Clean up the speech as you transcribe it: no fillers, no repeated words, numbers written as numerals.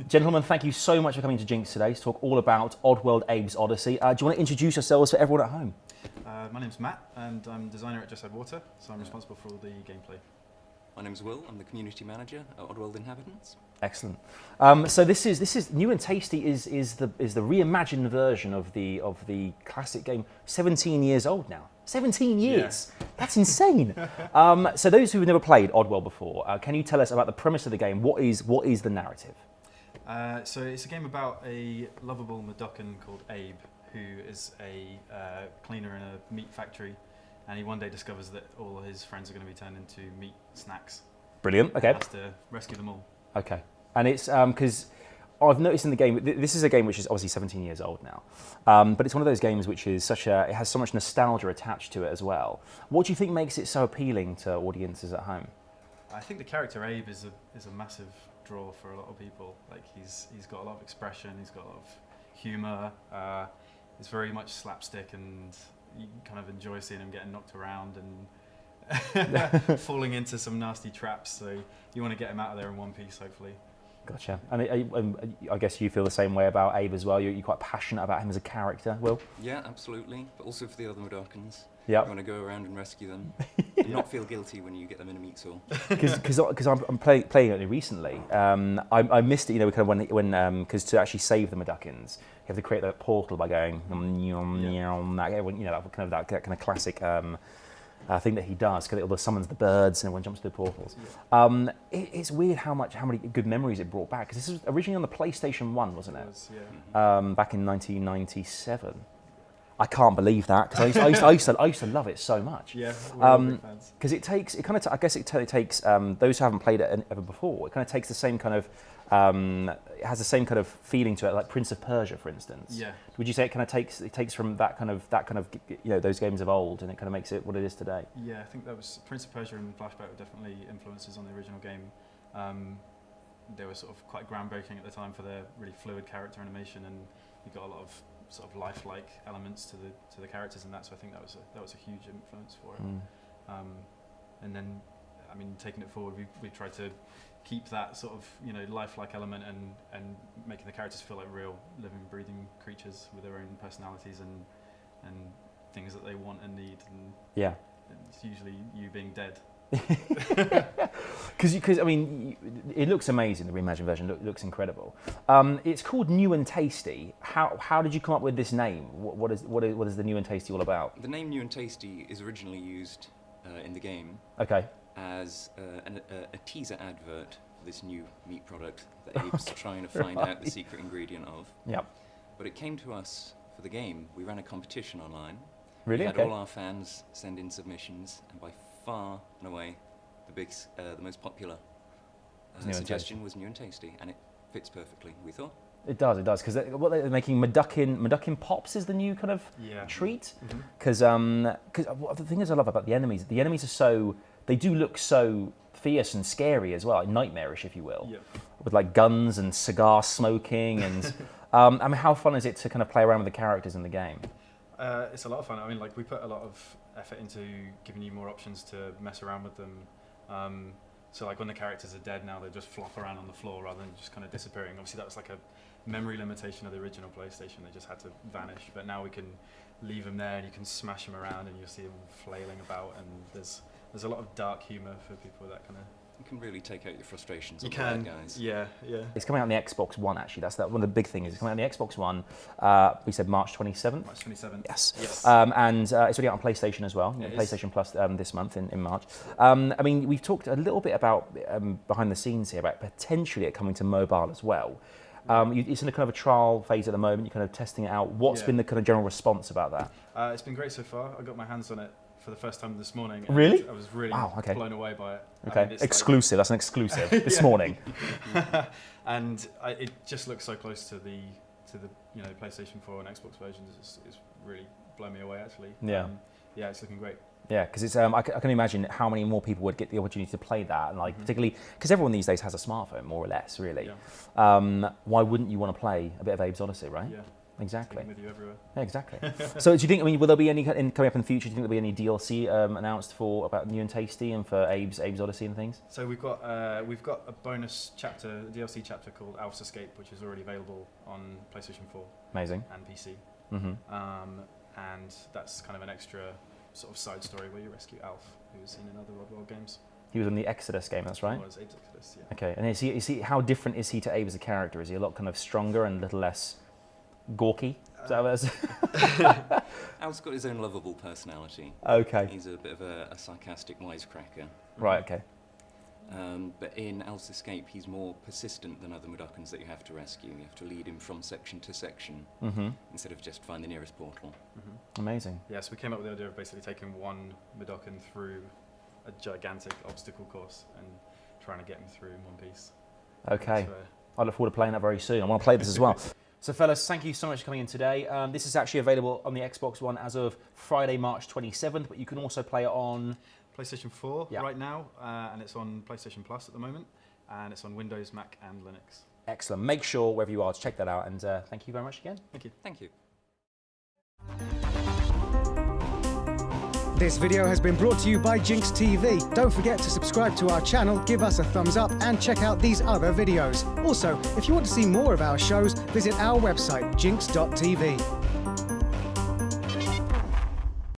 Gentlemen, thank you so much for coming to Ginx today to talk all about Oddworld Abe's Odyssey. Do you want to introduce yourselves for everyone at home? My name's Matt, and I'm designer at Just Add Water, so I'm responsible for all the gameplay. My name's Will. I'm the community manager at Oddworld Inhabitants. Excellent. So this is new and tasty. Is the reimagined version of the classic game. 17 years old now. 17 years. Yeah. That's insane. So those who have never played Oddworld before, can you tell us about the premise of the game? What is the narrative? So it's a game about a lovable Mudokon called Abe, who is a cleaner in a meat factory, and he one day discovers that all his friends are going to be turned into meat snacks. Brilliant. Okay. He has to rescue them all. Okay. And it's because I've noticed in the game, this is a game which is obviously 17 years old now, but it's one of those games which is it has so much nostalgia attached to it as well. What do you think makes it so appealing to audiences at home? I think the character Abe is a massive draw for a lot of people. Like he's got a lot of expression, he's got a lot of humour. It's very much slapstick, and you kind of enjoy seeing him getting knocked around and falling into some nasty traps. So you want to get him out of there in one piece, hopefully. Gotcha. And I guess you feel the same way about Abe as well. You're quite passionate about him as a character, Will? Yeah, absolutely. But also for the other Mudokons. Yeah. You want to go around and rescue them. And not feel guilty when you get them in a meat saw. Because I'm playing it recently. I missed it, kind of when because to actually save the Mudokons, you have to create that portal by going that kind of classic thing that he does, because it summons the birds and everyone jumps through the portals. Yeah. It's weird how many good memories it brought back, because this was originally on the PlayStation 1, wasn't it? It was, yeah. Back in 1997. I can't believe that, because I used to love it so much. Yeah, we're all big fans. Because I guess it takes those who haven't played it ever before. It kind of takes the same kind of it has the same kind of feeling to it, like Prince of Persia, for instance. Yeah. Would you say it kind of takes from that kind of those games of old, and it kind of makes it what it is today? Yeah, I think that was Prince of Persia and Flashback were definitely influences on the original game. They were sort of quite groundbreaking at the time for their really fluid character animation, and you got a lot of sort of lifelike elements to the characters, and that. So I think that was a huge influence for it. And then, I mean, taking it forward, we tried to keep that sort of lifelike element and making the characters feel like real living, breathing creatures with their own personalities and things that they want and need. And yeah, it's usually you being dead. Because I mean, it looks amazing. The reimagined version looks incredible. It's called New and Tasty. How did you come up with this name? What is the New and Tasty all about? The name New and Tasty is originally used in the game. Okay. As a teaser advert for this new meat product that Abe's trying to find out the secret ingredient of. Yep. But it came to us for the game. We ran a competition online. Really? We had all our fans send in submissions, and by far and away, the most popular suggestion was New and Tasty, and it fits perfectly, we thought. It does, because what they're making Mudokon Pops is the new kind of treat. Because the thing is I love about the enemies are they do look so fierce and scary as well, like nightmarish, if you will, with like guns and cigar smoking and. I mean, how fun is it to kind of play around with the characters in the game? It's a lot of fun. I mean, like we put a lot of effort into giving you more options to mess around with them. So like when the characters are dead now, they just flop around on the floor rather than just kind of disappearing. Obviously that was like a memory limitation of the original PlayStation. They just had to vanish. But now we can leave them there and you can smash them around and you'll see them flailing about. And there's a lot of dark humour for people that kind of... You can really take out your frustrations on the bad guys. Yeah. It's coming out on the Xbox One, actually. That's one of the big things. It's coming out on the Xbox One. We said March 27th. March 27th. Yes. And it's already out on PlayStation as well. PlayStation Plus this month in March. I mean, we've talked a little bit about behind the scenes here about potentially it coming to mobile as well. It's in a kind of a trial phase at the moment. You're kind of testing it out. What's been the kind of general response about that? It's been great so far. I got my hands on it for the first time this morning. Really? I was really blown away by it. Okay, I mean, exclusive. That's an exclusive this morning. And it just looks so close to the PlayStation 4 and Xbox versions. It's really blown me away, actually. Yeah. It's looking great. Yeah, because it's I can imagine how many more people would get the opportunity to play that, and like particularly because everyone these days has a smartphone, more or less, really. Yeah. Why wouldn't you want to play a bit of Abe's Odyssey, right? Yeah. Exactly. Taking with you everywhere. Yeah, exactly. So do you think, I mean, will there be any, coming up in the future, do you think there'll be any DLC announced for, about New and Tasty and for Abe's Odyssey and things? So we've got a bonus chapter, a DLC chapter called Alf's Escape, which is already available on PlayStation 4 Amazing. and PC. Mm-hmm. And that's kind of an extra sort of side story where you rescue Alf, who's in another Oddworld games. He was in the Exodus game, that's right? He was Abe's Exodus, yeah. Okay, and is he, how different is he to Abe as a character? Is he a lot kind of stronger and a little less gawky? Is that what it is? Al's got his own lovable personality. Okay. He's a bit of a sarcastic wisecracker. Right, okay. But in Alf's Escape, he's more persistent than other Mudokons that you have to rescue. You have to lead him from section to section instead of just find the nearest portal. Amazing. Yeah, so we came up with the idea of basically taking one Mudokon through a gigantic obstacle course and trying to get him through in one piece. Okay. I look forward to playing that very soon. I want to play this as well. So fellas, thank you so much for coming in today. This is actually available on the Xbox One as of Friday, March 27th, but you can also play it on PlayStation 4 right now, and it's on PlayStation Plus at the moment, and it's on Windows, Mac, and Linux. Excellent. Make sure, wherever you are, to check that out, and thank you very much again. Thank you. Thank you. This video has been brought to you by Ginx TV. Don't forget to subscribe to our channel, give us a thumbs up, and check out these other videos. Also, if you want to see more of our shows, visit our website, ginx.tv.